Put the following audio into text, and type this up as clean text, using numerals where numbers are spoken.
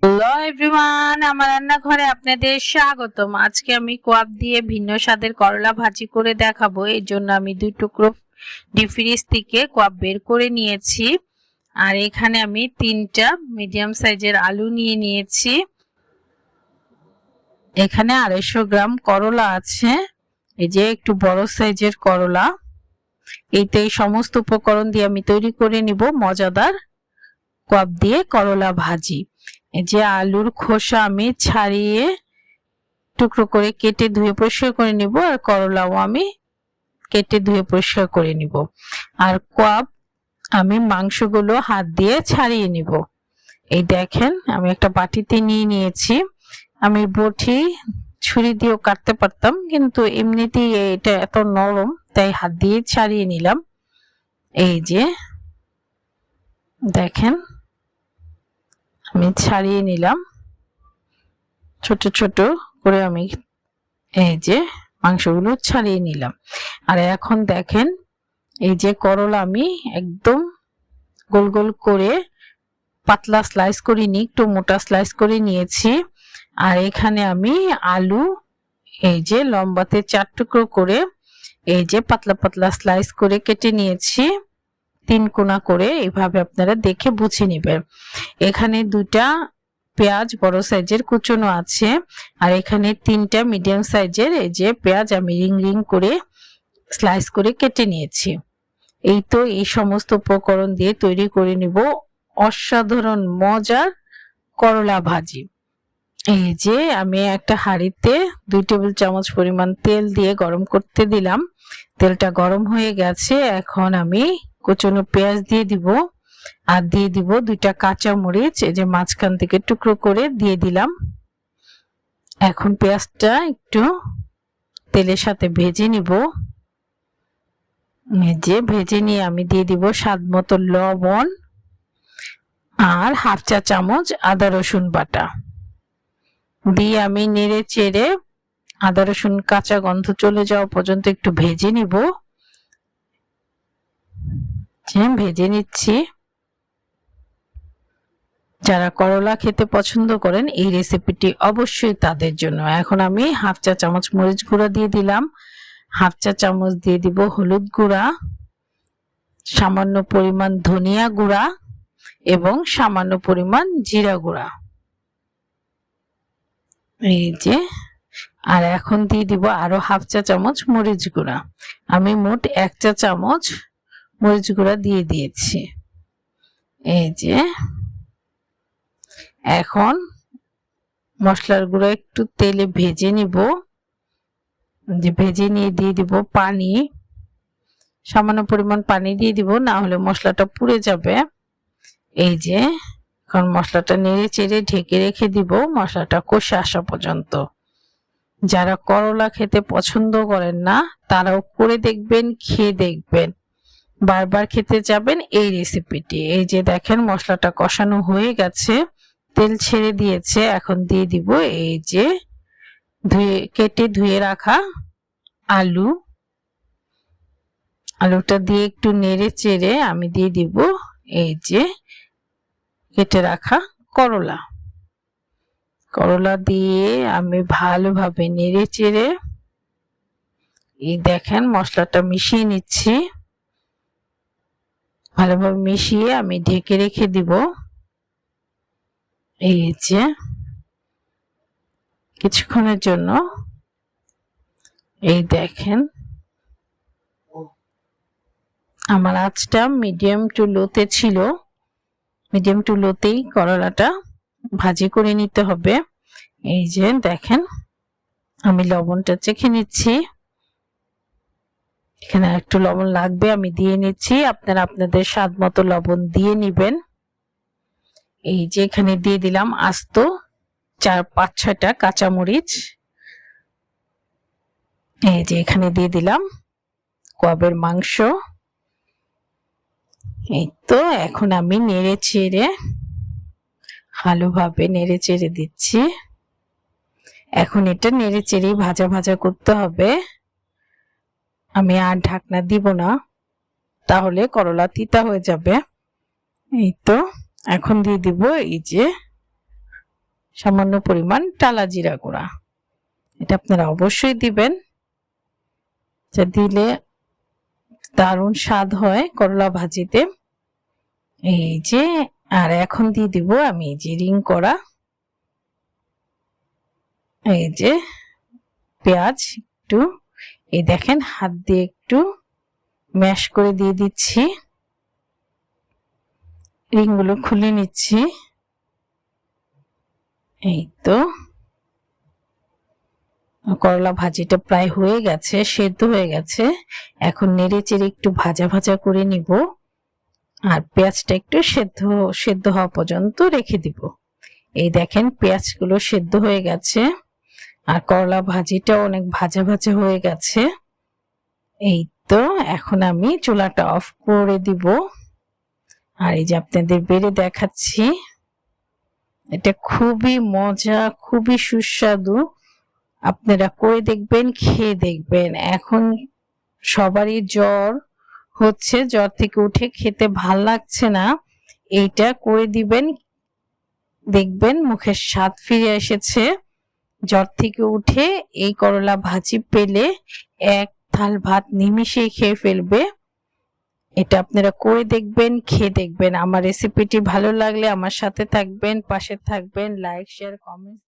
Hello everyone, আমার রান্নাঘরে আপনাদের স্বাগতম। আজকে আমি কোয়াব দিয়ে ভিন্ন স্বাদের করলা ভাজি করে দেখাবো। এর জন্য আমি 2 টুকরো ডিপ ফ্রিজ থেকে কোয়াব বের করে নিয়েছি। আর এখানে আমি 3টা মিডিয়াম সাইজের আলু নিয়ে নিয়েছি। এখানে 250 গ্রাম করলা আছে, এই যে একটু বড় সাইজের করলা। এই সমস্ত উপকরণ দিয়ে আমি তৈরি করে নিব মজাদার কোয়াব দিয়ে করলা ভাজি। এই যে আলুর খোসা আমি ছাড়িয়ে টুকরো করে কেটে ধুয়ে পরিষ্কার করে নিব, আর করলাও আমি কেটে ধুয়ে পরিষ্কার করে নিব। আর কোয়াব আমি মাংসগুলো হাত দিয়ে ছাড়িয়ে নিব। এই দেখেন, আমি একটা বাটিতে নিয়ে নিয়েছি। আমি বটি ছুরি দিয়েও কাটতে পারতাম, কিন্তু এমনিতেই এটা এত নরম তাই হাত দিয়ে ছাড়িয়ে নিলাম। এই যে দেখেন, আমি ছাড়িয়ে নিলাম ছোট ছোট করে। আমি এই যে মাংসগুলো ছাড়িয়ে নিলাম। আর এখন দেখেন, এই যে করলা আমি একদম গোল গোল করে পাতলা স্লাইস করে নিই, একটু মোটা স্লাইস করে নিয়েছি। আর এখানে আমি আলু এই যে লম্বাতে 4 টুকরো করে এই যে পাতলা পাতলা স্লাইস করে কেটে নিয়েছি, 3 কোনা করে। এইভাবে আপনারা দেখে বুঝে নেবেন। এখানে 2টা পেঁয়াজ বড় সাইজের কুচনো আছে, আর এখানে 3টা মিডিয়াম সাইজের এই যে পেঁয়াজ আমি রিং রিং করে স্লাইস করে কেটে নিয়েছি। এই সমস্ত উপকরণ দিয়ে তৈরি করে নিব অসাধারণ মজার করলা ভাজি। এই যে আমি একটা হাঁড়িতে 2 টেবিল চামচ পরিমাণ তেল দিয়ে গরম করতে দিলাম। তেলটা গরম হয়ে গেছে। এখন আমি কুচনো পেঁয়াজ দিয়ে দিব, আর দিয়ে দিব 2টা কাঁচা মরিচ এই যে মাঝখান থেকে টুকরো করে দিয়ে দিলাম। এখন পেঁয়াজটা একটু তেলের সাথে ভেজে নিব। এই যে ভেজে নিয়ে আমি দিয়ে দিব স্বাদ মতো লবণ আর হাফ চা চামচ আদা রসুন বাটা দিয়ে আমি নেড়ে চেড়ে আদা রসুন কাঁচা গন্ধ চলে যাওয়া পর্যন্ত একটু ভেজে নিব। ভেজে নিচ্ছি। যারা করলা খেতে পছন্দ করেন এই রেসিপিটি অবশ্যই তাদের জন্য। এখন আমি হাফ চা চামচ মরিচ গুঁড়া দিয়ে দিলাম, হাফ চা চামচ দিয়ে দিব হলুদ গুঁড়া, সামান্য পরিমাণ ধনিয়া গুঁড়া এবং সামান্য পরিমাণ জিরা গুঁড়া। এই যে, আর এখন দিয়ে দিব আরো হাফ চা চামচ মরিচ গুঁড়া। আমি মোট 1 চা চামচ মরিচ গুঁড়া দিয়ে দিয়েছি। এই যে এখন মশলার গুঁড়া একটু তেলে ভেজে নিব। যে ভেজে নিয়ে দিয়ে দিব পানি, সামান্য পরিমাণ পানি দিয়ে দিব, না হলে মশলাটা পুড়ে যাবে। এই যে এখন মশলাটা নেড়ে চেড়ে ঢেকে রেখে দিব মশলাটা কষে আসা পর্যন্ত। যারা করলা খেতে পছন্দ করেন না তারাও করে দেখবেন, খেয়ে দেখবেন, বারবার খেতে যাবেন এই রেসিপিটি। এই যে দেখেন মশলাটা কষানো হয়ে গেছে, তেল ছেড়ে দিয়েছে। এখন দিয়ে দিব এই যে কেটে ধুয়ে রাখা আলু। আলুটা দিয়ে একটু নেড়ে চেড়ে আমি দিয়ে দিব এই যে কেটে রাখা করলা। করলা দিয়ে আমি ভালোভাবে নেড়ে চেড়ে এই দেখেন মশলাটা মিশিয়ে নিচ্ছি। ভালোভাবে মিশিয়ে আমি ঢেকে রেখে দিব। এই যে কিছুক্ষণের জন্য। এই দেখেন আমার আঁচটা মিডিয়াম টু লোতে ছিল। মিডিয়াম টু লোতেই করলাটা ভাজি করে নিতে হবে। এই যে দেখেন আমি লবণটা চেখে নিচ্ছি। এখানে একটু লবণ লাগবে, আমি দিয়ে নিচ্ছি। আপনারা আপনাদের স্বাদ মতো লবণ দিয়ে নিবেন। এই যে এখানে দিয়ে দিলাম আস্ত 4-5-6টা কাঁচামরিচ। এই যে এখানে দিয়ে দিলাম কোয়াবের মাংস। এই তো এখন আমি নেড়ে চেড়ে ভালোভাবে নেড়ে চেড়ে দিচ্ছি। এখন এটা নেড়ে চেড়ে ভাজা ভাজা করতে হবে। আমি আর ঢাকনা দিব না, তাহলে করলা তিতা হয়ে যাবে। এই তো এখন দিয়ে দিব এই যে সামান্য পরিমাণ টালা জিরা গুঁড়া, এটা আপনারা অবশ্যই দিবেন, যা দিলে দারুণ স্বাদ হয় করলা ভাজিতে। এই যে, আর এখন দিয়ে দিব আমি যে রিং করা এই যে পেঁয়াজ, একটু এই দেখেন হাত দিয়ে একটু ম্যাশ করে দিয়ে দিচ্ছি, রিংগুলো খুলে নিচ্ছি। এই তো করলা ভাজিটা প্রায় হয়ে গেছে, সেদ্ধ হয়ে গেছে। এখন নেড়ে চেড়ে একটু ভাজা ভাজা করে নিব, আর পেঁয়াজটা একটু সেদ্ধ হওয়া পর্যন্ত রেখে দিব। এই দেখেন পেঁয়াজগুলো সেদ্ধ হয়ে গেছে, আর করলা ভাজিটা অনেক ভাজা ভাজা হয়ে গেছে। এই তো এখন আমি চুলাটা অফ করে দিব, আর এই যে আপনাদের বেড়ে দেখাচ্ছি, এটা খুবই মজা, খুবই সুস্বাদু। আপনারা করে দেখবেন, খেয়ে দেখবেন। এখন সবারই জ্বর হচ্ছে, জ্বর থেকে উঠে খেতে ভাল লাগছে না, এইটা করে দিবেন, দেখবেন মুখের স্বাদ ফিরে এসেছে। জ্বর থেকে উঠে এই করলা ভাজি পেলে এক থাল ভাত নিমিষেই খেয়ে ফেলবে। এটা আপনারা করে দেখবেন, খেয়ে দেখবেন। আমার রেসিপিটি ভালো লাগলে আমার সাথে থাকবেন, পাশে থাকবেন, লাইক শেয়ার কমেন্ট